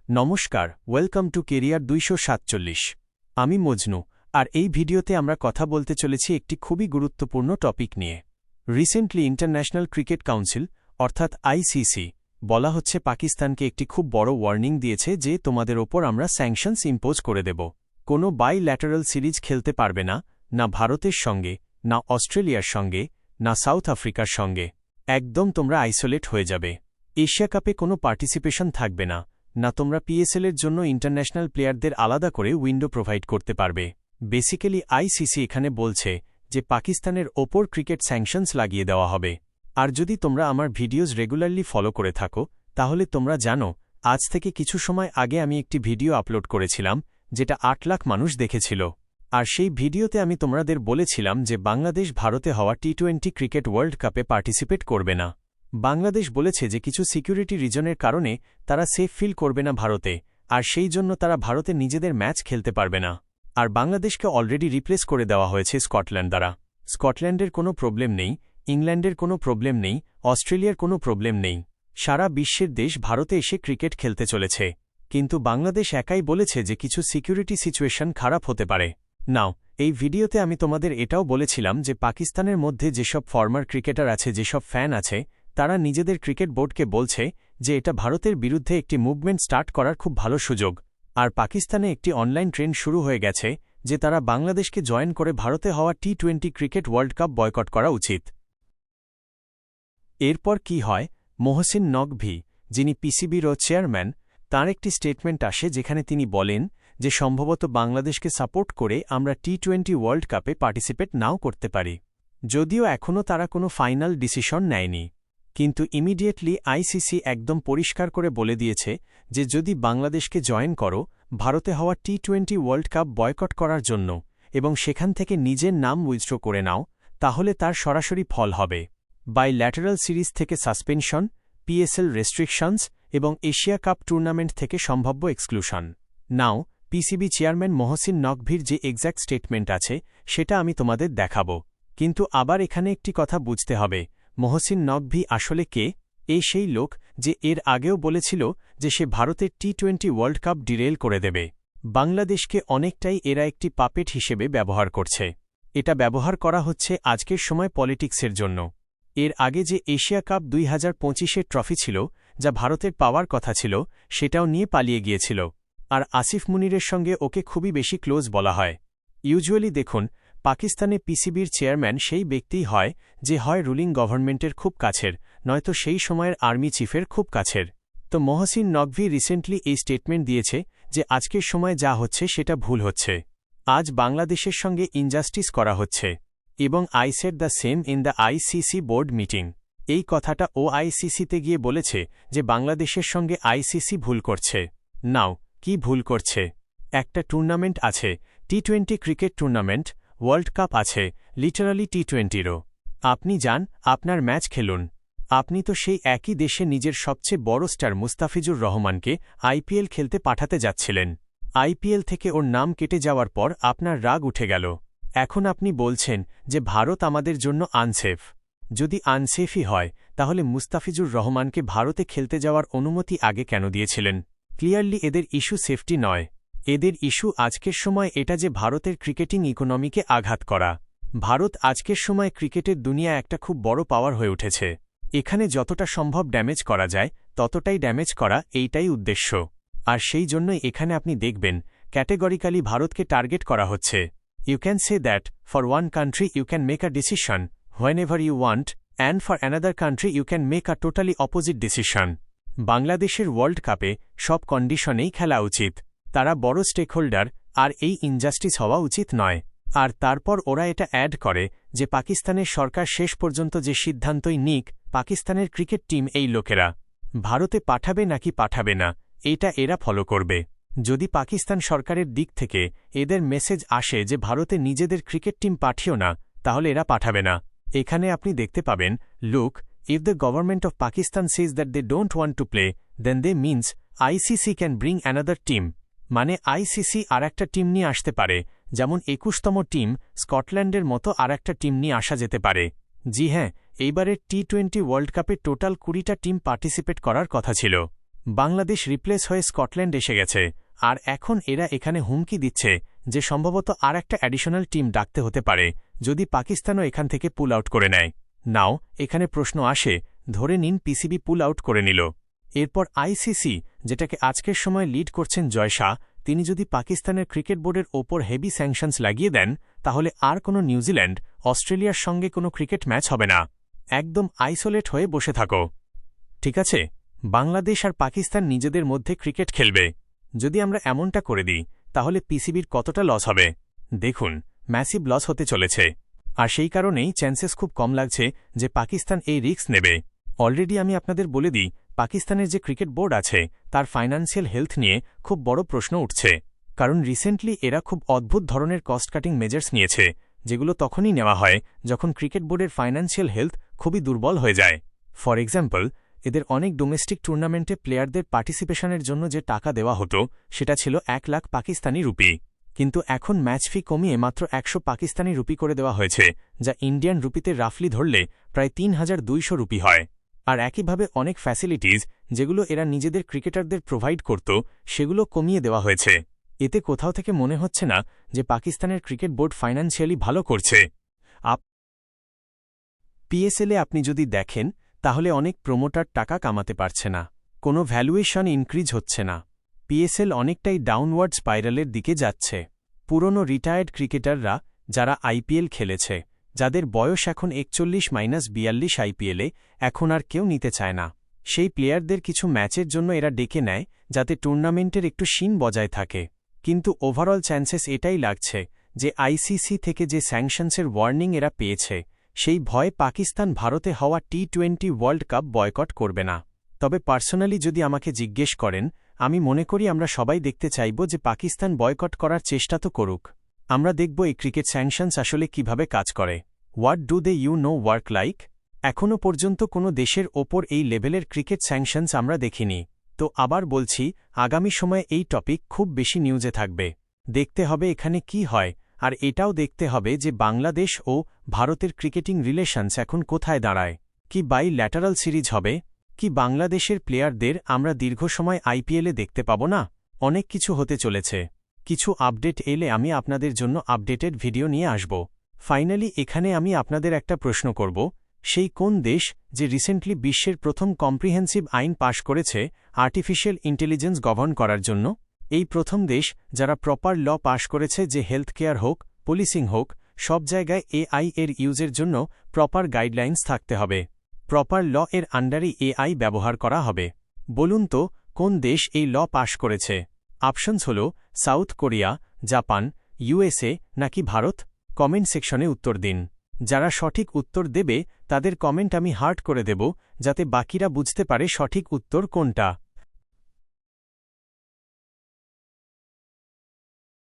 নমস্কার, welcome to career ২৪৭। আমি মজনু, আর এই ভিডিওতে আমরা কথা বলতে চলেছি একটি খুবই গুরুত্বপূর্ণ টপিক নিয়ে। রিসেন্টলি ইন্টারন্যাশনাল ক্রিকেট কাউন্সিল অর্থাৎ আইসিসি বলা হচ্ছে পাকিস্তানকে একটি খুব বড় ওয়ার্নিং দিয়েছে যে তোমাদের ওপর আমরা স্যাংশনস ইম্পোজ করে দেব। কোনো বাইল্যাটারাল সিরিজ খেলতে পারবে না, না ভারতের সঙ্গে, না অস্ট্রেলিয়ার সঙ্গে, না সাউথ আফ্রিকার সঙ্গে। একদম তোমরা আইসোলেট হয়ে যাবে। এশিয়া কাপে কোনো পার্টিসিপেশন থাকবে না, না তোমরা পিএসএলের জন্য ইন্টারন্যাশনাল প্লেয়ারদের আলাদা করে উইন্ডো প্রোভাইড করতে পারবে। বেসিক্যালি আইসিসি এখানে বলছে যে পাকিস্তানের ওপর ক্রিকেট স্যাংশনস লাগিয়ে দেওয়া হবে। আর যদি তোমরা আমার ভিডিওজ রেগুলারলি ফলো করে থাকো তাহলে তোমরা জানো আজ থেকে কিছু সময় আগে আমি একটি ভিডিও আপলোড করেছিলাম যেটা ৮ লাখ মানুষ দেখেছিল। আর সেই ভিডিওতে আমি তোমাদের বলেছিলাম যে বাংলাদেশ ভারতে হওয়া টি-20 ক্রিকেট ওয়ার্ল্ড কাপে পার্টিসিপেট করবে না। বাংলাদেশ বলেছে যে কিছু সিকিউরিটি রিজনের কারণে তারা সেফ ফিল করবে না ভারতে, আর সেই জন্য তারা ভারতে নিজেদের ম্যাচ খেলতে পারবে না। আর বাংলাদেশকে অলরেডি রিপ্লেস করে দেওয়া হয়েছে স্কটল্যান্ড দ্বারা। স্কটল্যান্ডের কোনো প্রবলেম নেই, ইংল্যান্ডের কোনো প্রবলেম নেই, অস্ট্রেলিয়ার কোনো প্রবলেম নেই। সারা বিশ্বের দেশ ভারতে এসে ক্রিকেট খেলতে চলেছে, কিন্তু বাংলাদেশ একাই বলেছে যে কিছু সিকিউরিটি সিচুয়েশন খারাপ হতে পারে। নাও এই ভিডিওতে আমি তোমাদের এটাও বলেছিলাম যে পাকিস্তানের মধ্যে যেসব ফর্মার ক্রিকেটার আছে, যেসব ফ্যান আছে, তারা নিজেদের ক্রিকেট বোর্ডকে বলছে যে এটা ভারতের বিরুদ্ধে একটি মুভমেন্ট স্টার্ট করার খুব ভালো সুযোগ। আর পাকিস্তানে একটি অনলাইন ট্রেন্ড শুরু হয়ে গেছে যে তারা বাংলাদেশকে জয়েন করে ভারতে হওয়া টি-20 ক্রিকেট ওয়ার্ল্ড কাপ বয়কট করা উচিত। এরপর কি হয়, মোহসিন নকভি, যিনি পিসিবির চেয়ারম্যান, তাঁর একটি স্টেটমেন্ট আসে যেখানে তিনি বলেন যে সম্ভবত বাংলাদেশকে সাপোর্ট করে আমরা টি-20 ওয়ার্ল্ড কাপে পার্টিসিপেট নাও করতে পারি। যদিও এখনও তারা কোনো ফাইনাল ডিসিশন নেয়নি, কিন্তু ইমিডিয়েটলি আইসিসি একদম পরিষ্কার করে বলে দিয়েছে যে যদি বাংলাদেশকে জয়েন করো ভারতে হওয়া টি-20 ওয়ার্ল্ড কাপ বয়কট করার জন্য এবং সেখান থেকে নিজের নাম উইথড্র করে নাও, তাহলে তার সরাসরি ফল হবে বাইল্যাটারাল সিরিজ থেকে সাসপেনশন, পিএসএল রেস্ট্রিকশনস এবং এশিয়া কাপ টুর্নামেন্ট থেকে সম্ভাব্য এক্সক্লুশন। নাও পিসিবি চেয়ারম্যান মোহসিন নকভির যে এক্স্যাক্ট স্টেটমেন্ট আছে সেটা আমি তোমাদের দেখাব, কিন্তু আবার এখানে একটি কথা বুঝতে হবে, মোহসিন নকভি আসলে কে? সেই লোক যে এর আগেও বলেছিল যে সে ভারতের টি-20 ওয়ার্ল্ড কাপ ডিরেল করে দেবে। বাংলাদেশকে অনেকটাই এরা একটি পাপেট হিসেবে ব্যবহার করছে। এটা ব্যবহার করা হচ্ছে আজকের সময় পলিটিক্সের জন্য। এর আগে যে এশিয়া কাপ 2025-এর ট্রফি ছিল, যা ভারতের পাওয়ার কথা ছিল, সেটাও নিয়ে পালিয়ে গিয়েছিল। আর আসিফ মুনিরের সঙ্গে ওকে খুবই বেশি ক্লোজ বলা হয়। ইউজুয়ালি দেখুন, পাকিস্তানে পিসিবির চেয়ারম্যান সেই ব্যক্তিই হয় যে হয় রুলিং গভর্নমেন্টের খুব কাছের, নয়তো সেই সময়ের আর্মি চিফের খুব কাছের। তো মোহসিন নকভি রিসেন্টলি এই স্টেটমেন্ট দিয়েছে যে আজকের সময় যা হচ্ছে সেটা ভুল হচ্ছে। আজ বাংলাদেশের সঙ্গে ইনজাস্টিস করা হচ্ছে, এবং I said the same in the ICC board meeting. এই কথাটা ও আইসিসিতে গিয়ে বলেছে যে বাংলাদেশের সঙ্গে আইসিসি ভুল করছে। নাও কি ভুল করছে? একটা টুর্নামেন্ট আছে, টি-20 ক্রিকেট টুর্নামেন্ট, ওয়ার্ল্ড কাপ আছে, লিটারালি টি-20রও। আপনি যান, আপনার ম্যাচ খেলুন। আপনি তো সেই একই দেশে নিজের সবচেয়ে বড় স্টার মুস্তাফিজুর রহমানকে আইপিএল খেলতে পাঠাতে যাচ্ছিলেন। আইপিএল থেকে ওর নাম কেটে যাওয়ার পর আপনার রাগ উঠে গেল। এখন আপনি বলছেন যে ভারত আমাদের জন্য আনসেফ। যদি আনসেফই হয় তাহলে মুস্তাফিজুর রহমানকে ভারতে খেলতে যাওয়ার অনুমতি আগে কেন দিয়েছিলেন? ক্লিয়ারলি এদের ইস্যু সেফটি নয়, এদের ইস্যু আজকের সময় এটা যে ভারতের ক্রিকেটিং ইকোনমিকে আঘাত করা। ভারত আজকের সময় ক্রিকেটের দুনিয়া একটা খুব বড় পাওয়ার হয়ে উঠেছে। এখানে যতটা সম্ভব ড্যামেজ করা যায় ততটাই ড্যামেজ করা, এইটাই উদ্দেশ্য। আর সেই জন্যই এখানে আপনি দেখবেন ক্যাটেগরিক্যালি ভারতকে টার্গেট করা হচ্ছে। You can say that for one country you can make a decision whenever you want, and for another country you can make a totally opposite decision. বাংলাদেশের ওয়ার্ল্ড কাপে সব কন্ডিশনেই খেলা উচিত, তারা বড় স্টেকহোল্ডার, আর এই ইনজাস্টিস হওয়া উচিত নয়। আর তারপর ওরা এটা অ্যাড করে যে পাকিস্তানের সরকার শেষ পর্যন্ত যে সিদ্ধান্তই নিক, পাকিস্তানের ক্রিকেট টিম এই লোকেরা ভারতে পাঠাবে নাকি পাঠাবে না এটা এরা ফলো করবে। যদি পাকিস্তান সরকারের দিক থেকে এদের মেসেজ আসে যে ভারতে নিজেদের ক্রিকেট টিম পাঠিও না, তাহলে এরা পাঠাবে না। এখানে আপনি দেখতে পাবেন, look, if the government of Pakistan says that they don't want to play, then they means ICC can bring another team। মানে আইসিসি আর একটা টিম নিয়ে আসতে পারে, যেমন 21তম টিম স্কটল্যান্ডের মতো আর একটা টিম নিয়ে আসা যেতে পারে। জি হ্যাঁ, এইবারের টি-20 ওয়ার্ল্ড কাপে টোটাল 20টা টিম পার্টিসিপেট করার কথা ছিল। বাংলাদেশ রিপ্লেস হয়ে স্কটল্যান্ড এসে গেছে, আর এখন এরা এখানে হুমকি দিচ্ছে যে সম্ভবত আর একটা অ্যাডিশনাল টিম ডাকতে হতে পারে যদি পাকিস্তানও এখান থেকে পুল আউট করে নেয়। নাও এখানে প্রশ্ন আসে, ধরে নিন পিসিবি পুল আউট করে নিল। এরপর আইসিসি, যেটাকে আজকের সময় লিড করছেন জয় শাহ, তিনি যদি পাকিস্তানের ক্রিকেট বোর্ডের ওপর হেভি স্যাংশনস লাগিয়ে দেন, তাহলে আর কোনো নিউজিল্যান্ড অস্ট্রেলিয়ার সঙ্গে কোনো ক্রিকেট ম্যাচ হবে না। একদম আইসোলেট হয়ে বসে থাকো। ঠিক আছে, বাংলাদেশ আর পাকিস্তান নিজেদের মধ্যে ক্রিকেট খেলবে। যদি আমরা এমনটা করে দিই, তাহলে পিসিবির কতটা লস হবে? দেখুন, ম্যাসিভ লস হতে চলেছে। আর সেই কারণেই চান্সেস খুব কম লাগছে যে পাকিস্তান এই রিস্ক নেবে। অলরেডি আমি আপনাদের বলে দিই, পাকিস্তানের যে ক্রিকেট বোর্ড আছে তার ফাইন্যান্সিয়াল হেলথ নিয়ে খুব বড় প্রশ্ন উঠছে, কারণ রিসেন্টলি এরা খুব অদ্ভুত ধরনের কস্ট কাটিং মেজার্স নিয়েছে, যেগুলো তখনই নেওয়া হয় যখন ক্রিকেট বোর্ডের ফাইন্যান্সিয়াল হেলথ খুবই দুর্বল হয়ে যায়। ফর এক্সাম্পল, এদের অনেক ডোমেস্টিক টুর্নামেন্টে প্লেয়ারদের পার্টিসিপেশনের জন্য যে টাকা দেওয়া হতো সেটা ছিল 1 লাখ পাকিস্তানি রুপি, কিন্তু এখন ম্যাচ ফি কমিয়ে মাত্র 100 পাকিস্তানি রুপি করে দেওয়া হয়েছে, যা ইন্ডিয়ান রুপিতে রাফলি ধরলে প্রায় 3200 রুপি হয়। আর একইভাবে অনেক ফ্যাসিলিটিজ যেগুলো এরা নিজেদের ক্রিকেটারদের প্রোভাইড করত সেগুলো কমিয়ে দেওয়া হয়েছে। এতে কোথাও থেকে মনে হচ্ছে না যে পাকিস্তানের ক্রিকেট বোর্ড ফাইন্যান্সিয়ালি ভালো করছে। পিএসএলে আপনি যদি দেখেন, তাহলে অনেক প্রোমোটার টাকা কামাতে পারছে না, কোনো ভ্যালুয়েশন ইনক্রিজ হচ্ছে না। পিএসএল অনেকটাই ডাউনওয়ার্ড স্পাইরালের দিকে যাচ্ছে। পুরনো রিটায়ার্ড ক্রিকেটাররা যারা আইপিএল খেলেছে, যাদের বয়স এখন 41-42 আইপিএলে, এখন আর কেউ নিতে চায় না। সেই প্লেয়ারদের কিছু ম্যাচের জন্য এরা ডেকে নেয় যাতে টুর্নামেন্টের একটু শিন বজায় থাকে, কিন্তু ওভারঅল চান্সেস এটাই লাগছে যে আইসিসি থেকে যে স্যাংশনসের ওয়ার্নিং এরা পেয়েছে, সেই ভয়ে পাকিস্তান ভারতে হওয়া টি20 ওয়ার্ল্ড কাপ বয়কট করবে না। তবে পার্সোনালি যদি আমাকে জিজ্ঞেস করেন, আমি মনে করি আমরা সবাই দেখতে চাইব যে পাকিস্তান বয়কট করার চেষ্টা তো করুক। আমরা দেখব এই ক্রিকেট স্যাংশনস আসলে কিভাবে কাজ করে। What do they work like? এখনও পর্যন্ত কোনো দেশের ওপর এই লেভেলের ক্রিকেট স্যাংশনস আমরা দেখিনি। তো আবার বলছি, আগামী সময়ে এই টপিক খুব বেশি নিউজে থাকবে। দেখতে হবে এখানে কি হয়, আর এটাও দেখতে হবে যে বাংলাদেশ ও ভারতের ক্রিকেটিং রিলেশনস এখন কোথায় দাঁড়ায়। কি বাই ল্যাটারাল সিরিজ হবে? কি বাংলাদেশের প্লেয়ারদের আমরা দীর্ঘ সময় আইপিএলে দেখতে পাব না? অনেক কিছু হতে চলেছে। কিছু আপডেট এলে আমি আপনাদের জন্য আপডেটেড ভিডিও নিয়ে আসব। ফাইনালি এখানে আমি আপনাদের একটা প্রশ্ন করব, সেই কোন দেশ যে রিসেন্টলি বিশ্বের প্রথম কম্প্রিহেন্সিভ আইন পাশ করেছে আর্টিফিশিয়াল ইন্টেলিজেন্স গভর্ন করার জন্য? এই প্রথম দেশ যারা প্রপার ল পাশ করেছে যে হেলথ কেয়ার হোক, পুলিশিং হোক, সব জায়গায় এআই এর ইউজের জন্য প্রপার গাইডলাইন্স থাকতে হবে। প্রপার ল এর আন্ডারে এআই ব্যবহার করা হবে। বলুন তো, কোন দেশ এই ল পাশ করেছে? অপশনস হল সাউথ কোরিয়া, জাপান, ইউএসএ নাকি ভারত? কমেন্ট সেকশনে উত্তর দিন। যারা সঠিক উত্তর দেবে তাদের কমেন্ট আমি হার্ট করে দেব, যাতে বাকিরা বুঝতে পারে সঠিক উত্তর কোনটা।